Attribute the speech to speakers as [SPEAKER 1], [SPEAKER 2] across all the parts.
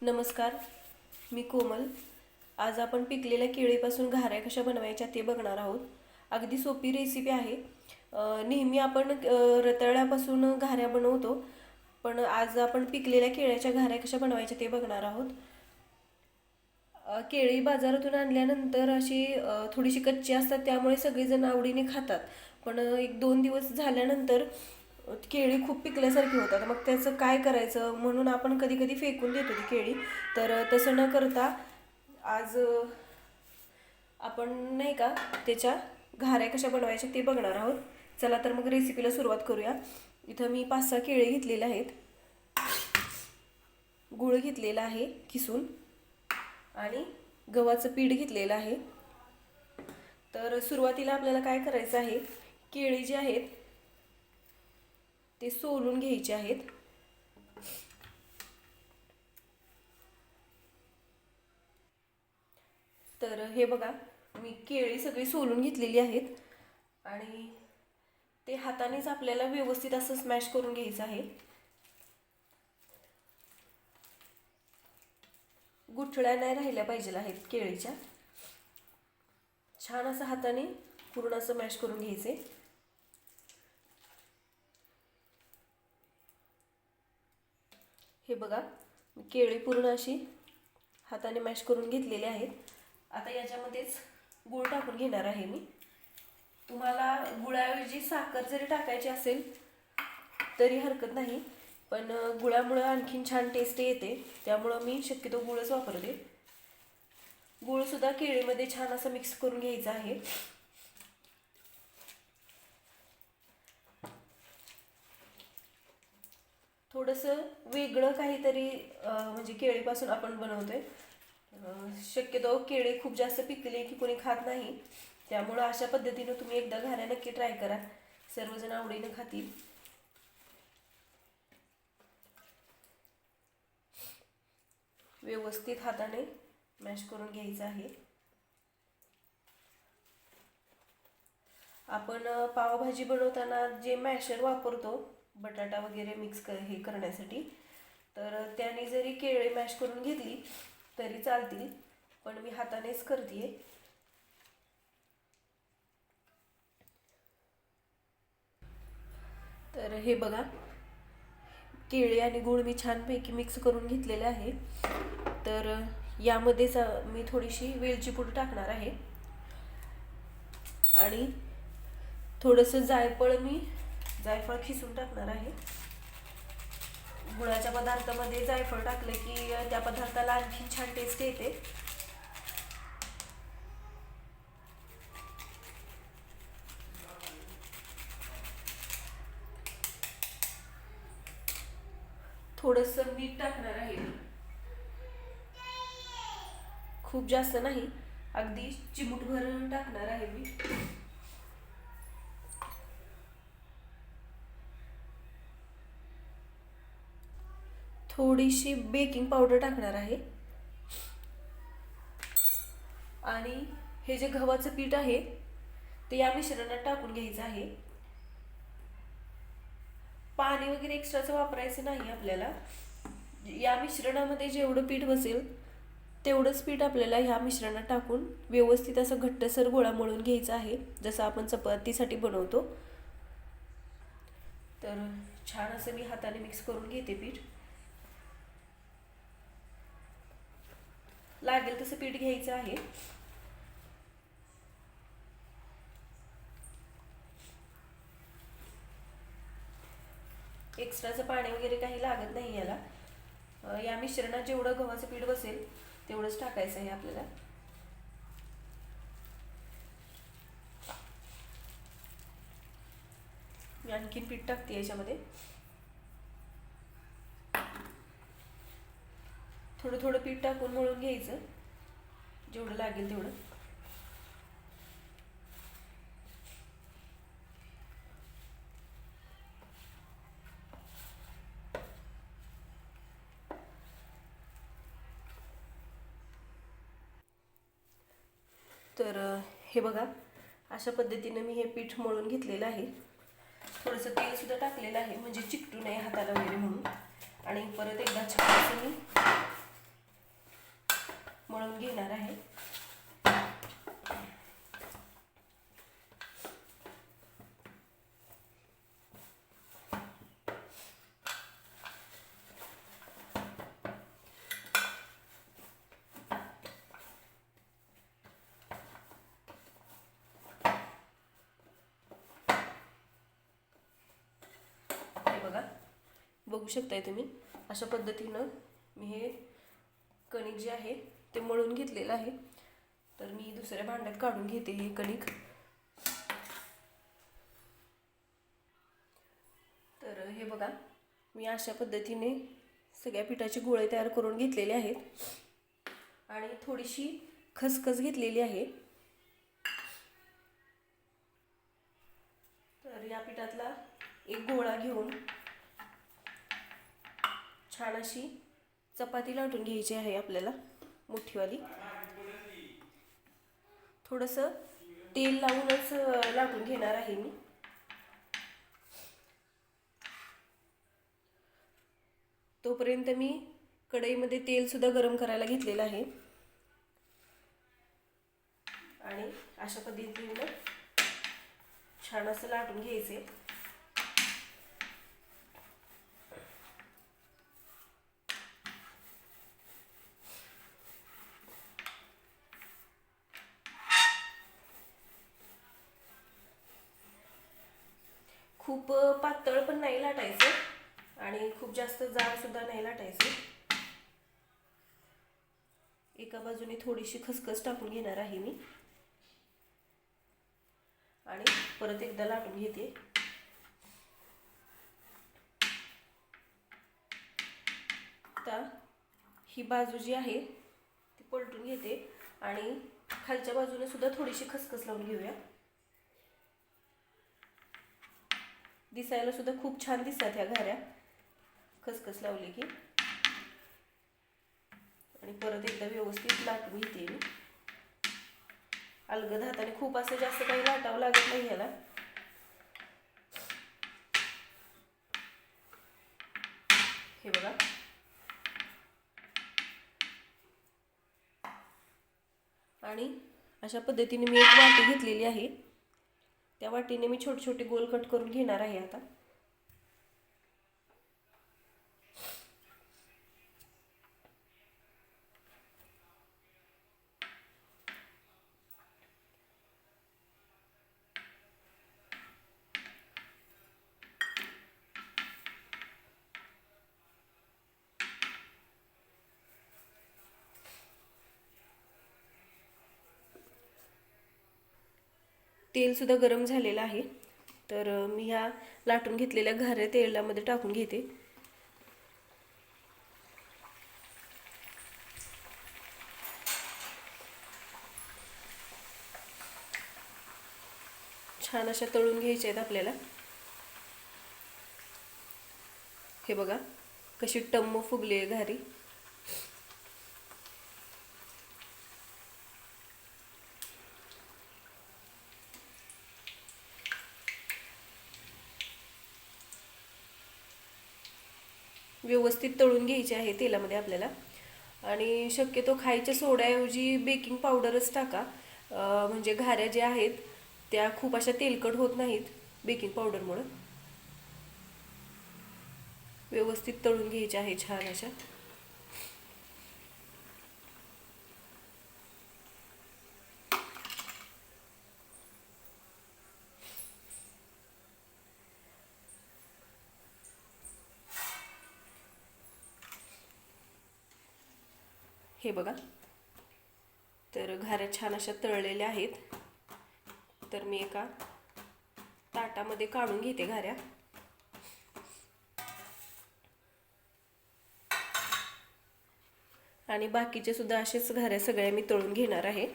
[SPEAKER 1] नमस्कार, मी कोमल. आज आपण पिकलेल्या केळीपासून घाऱ्या कशा बनवायच्या ते बघणार आहोत. अगदी सोपी रेसिपी आहे. नेहमी आपण रताळ्यापासून घाऱ्या बनवतो, पण आज आपण पिकलेल्या केळ्याच्या घाऱ्या कशा बनवायच्या ते बघणार आहोत. केळी बाजारातून आणल्यानंतर अशी थोडीशी कच्ची असतात, त्यामुळे सगळेजण आवडीने खातात. पण 1-2 दिवस झाल्यानंतर केळी खूप पिकल्यासारखी होतात. मग त्याचं काय करायचं म्हणून आपण कधी कधी फेकून देतो ती केळी. तर तसं न करता आज आपण नाही का त्याच्या घाऱ्या कशा बनवायच्या ते बघणार आहोत. चला तर मग रेसिपीला सुरुवात करूया. इथं मी 5-6 केळी घेतलेले आहेत. गूळ घेतलेला आहे किसून आणि गव्हाचं पीठ घेतलेलं आहे. तर सुरुवातीला आपल्याला काय करायचं आहे, केळी जी आहेत ते सोलून घ्यायचे आहेत. तर हे बघा, मी केळी सगळी सोलून घेतलेली आहेत आणि ते हातानेच आपल्याला व्यवस्थित असं स्मॅश करून घ्यायचं आहे. गुठळ्या नाही राहिल्या पाहिजे आहेत केळीच्या. छान असं हाताने पूर्ण असं मॅश करून घ्यायचे. हे बघा, केळी पूर्ण अशी हाताने मॅश करून घेतलेली आहेत. आता याच्यामध्येच गूळ टाकून घेणार आहे मी. तुम्हाला गुळाऐवजी साखर जरी टाकायची असेल तरी हरकत नाही, पण गुळामुळे आणखीन छान टेस्ट येते, त्यामुळं मी शक्यतो गूळच वापरते. गूळसुद्धा केळीमध्ये छान असं मिक्स करून घ्यायचं आहे. थोडंसं वेगळं काहीतरी म्हणजे केळीपासून आपण बनवतोय. शक्यतो केळी खूप जास्त पिकली की कोणी खात नाही, त्यामुळं अशा पद्धतीनं तुम्ही एकदा घाऱ्या नक्की ट्राय करा. सर्वजण आवडीनं खातील. व्यवस्थित हाताने मॅश करून घ्यायचं आहे. आपण पावभाजी बनवताना जे मॅशर वापरतो बटाटा वगैरे मिक्स हे करण्यासाठी, तर त्याने जरी केळी मॅश करून घेतली तरी चालतील, पण मी हातानेच करते. तर हे बघा, केळी आणि गूळ मी छानपैकी मिक्स करून घेतलेले आहे. तर यामध्येच मी थोडीशी वेलची पूड टाकणार आहे आणि थोडंसं जायफळ खिसून टाकणार आहे. गुळाच्या पदार्थामध्ये जायफळ टाकलं की त्या पदार्थाला आणखी छान टेस्ट येते. थोडंसं मीठ टाकणार आहे, खूप जास्त नाही, अगदी चिमूटभर टाकणार आहे मी. थोडीशी बेकिंग पावडर टाकणार आहे आणि हे जे गव्हाचं पीठ आहे ते या मिश्रणात टाकून घ्यायचं आहे. पाणी वगैरे एक्स्ट्राचं वापरायचं नाही आपल्याला. या मिश्रणामध्ये जेवढं पीठ बसेल तेवढंच पीठ आपल्याला ह्या मिश्रणात टाकून व्यवस्थित असं घट्टसर गोळा मळून घ्यायचा आहे, जसं आपण चपातीसाठी बनवतो. तर छान असं मी हाताने मिक्स करून घेते पीठ. लागेल तसं पीठ घ्यायचं आहे. एक्स्ट्राचं पाणी वगैरे काही लागत नाही याला. या मिश्रणात जेवढं गव्हाचं पीठ बसेल तेवढंच टाकायचं आहे आपल्याला. मी आणखीन पीठ टाकते याच्यामध्ये. थोडं थोडं पीठ टाकून मळून घ्यायचं, जेवढं लागेल तेवढं. तर हे बघा, अशा पद्धतीने मी हे पीठ मळून घेतलेलं आहे. थोडंसं तेल सुद्धा टाकलेलं आहे म्हणजे चिकटू नये हाताला वगैरे म्हणून. आणि परत एकदा छान मी मळून घेणार आहे. बघू शकताय तुम्ही, अशा पद्धतीनं मी हे कणिक जे आहे ते मळून घेतलेलं आहे. तर मी दुसऱ्या भांड्यात काढून घेते हे कणिक. तर हे बघा, मी अशा पद्धतीने सगळ्या पिठाचे गोळे तयार करून घेतलेले आहेत आणि थोडीशी खसखस घेतलेली आहे. तर या पिठातला एक गोळा घेऊन छान अशी चपाती लाटून घ्यायची आहे आपल्याला, मोठीवाली. थोडंसं तेल लावूनच लाटून घेणार आहे मी. तोपर्यंत मी कढईमध्ये तेल सुद्धा गरम करायला घेतलेलं आहे आणि अशा पद्धतीने छान असं लाटून घ्यायचे. खूप पातळ पण नाही लाटायचं आणि खूप जास्त जाड सुद्धा नाही लाटायचं. एका बाजूने थोडीशी खसखस टाकून घेणार आहे मी आणि परत एकदा लाटून घेते. आता ही बाजू जी आहे ती पलटून घेते आणि खालच्या बाजूने सुद्धा थोडीशी खसखस लावून घेऊया. दिसायला सुद्धा खूप छान दिसतात ह्या घाऱ्या खसखस लावली की. आणि परत एकदा व्यवस्थित लाटून घेते मी अलगद हाताने. खूप असं जास्त काही लाटावं लागत नाही ह्याला. हे बघा, आणि अशा पद्धतीने मी एक वाटी घेतलेली आहे. त्या वाटीने मी छोटे छोटे गोल कट करून घेणार आहे आता. तेल सुद्धा गरम झालेलं आहे. तर मी ह्या लाटून घेतलेल्या घाऱ्या तेलामध्ये टाकून घेते. छान अशा तळून घ्यायच्या आहेत आपल्याला. हे बघा कशी टम्म फुगली आहे घारी. व्यवस्थित तळून घ्यायचे आहे तेलामध्ये आपल्याला. आणि शक्यतो खायच्या सोड्याऐवजी बेकिंग पावडरच टाका. म्हणजे घाऱ्या ज्या आहेत त्या खूप अशा तेलकट होत नाहीत बेकिंग पावडरमुळे. व्यवस्थित तळून घ्यायच्या आहे छान अशा. हे बघा, तर घाऱ्या छान अशा तळलेल्या आहेत. तर मी एका ताटामध्ये काढून घेते घाऱ्या. आणि बाकीचे सुद्धा असेच घाऱ्या सगळ्या मी तळून घेणार आहे.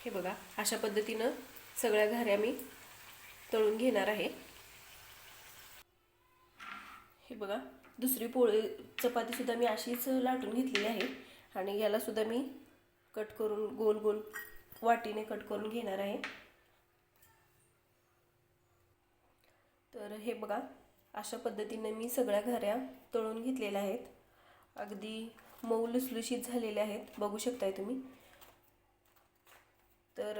[SPEAKER 1] हे बघा, अशा पद्धतीनं सगळ्या घाऱ्या मी तळून घेणार आहे. हे बघा, दुसरी चपातीसुद्धा मी अशीच लाटून घेतलेली आहे आणि यालासुद्धा मी कट करून गोल गोल वाटीने कट करून घेणार आहे. तर हे बघा, अशा पद्धतीने मी सगळ्या घाऱ्या तळून घेतलेल्या आहेत. अगदी मऊ लुसलुशीत झालेल्या आहेत, बघू शकताय तुम्ही. तर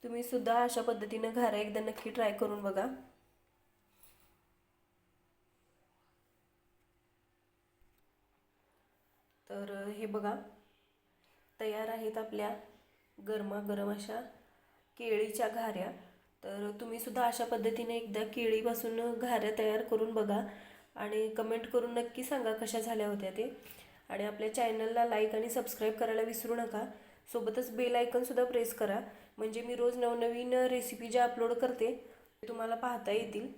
[SPEAKER 1] तुम्ही सुद्धा अशा पद्धतीने घाऱ्या एकदा नक्की ट्राय करून बघा. तर हे बघा, तयार आहेत आपल्या गरमागरम अशा केळीच्या घाऱ्या. तर तुम्ही सुद्धा अशा पद्धतीने एकदा केळीपासून घाऱ्या तयार करून बघा आणि कमेंट करून नक्की सांगा कशा झाल्या होत्या ते. आणि आपल्या चॅनलला लाईक आणि सबस्क्राईब करायला विसरू नका. सोबतच बेल आयकॉनसुद्धा प्रेस करा, म्हणजे मी रोज नवनवीन रेसिपी ज्या अपलोड करते ते तुम्हाला पाहता येतील.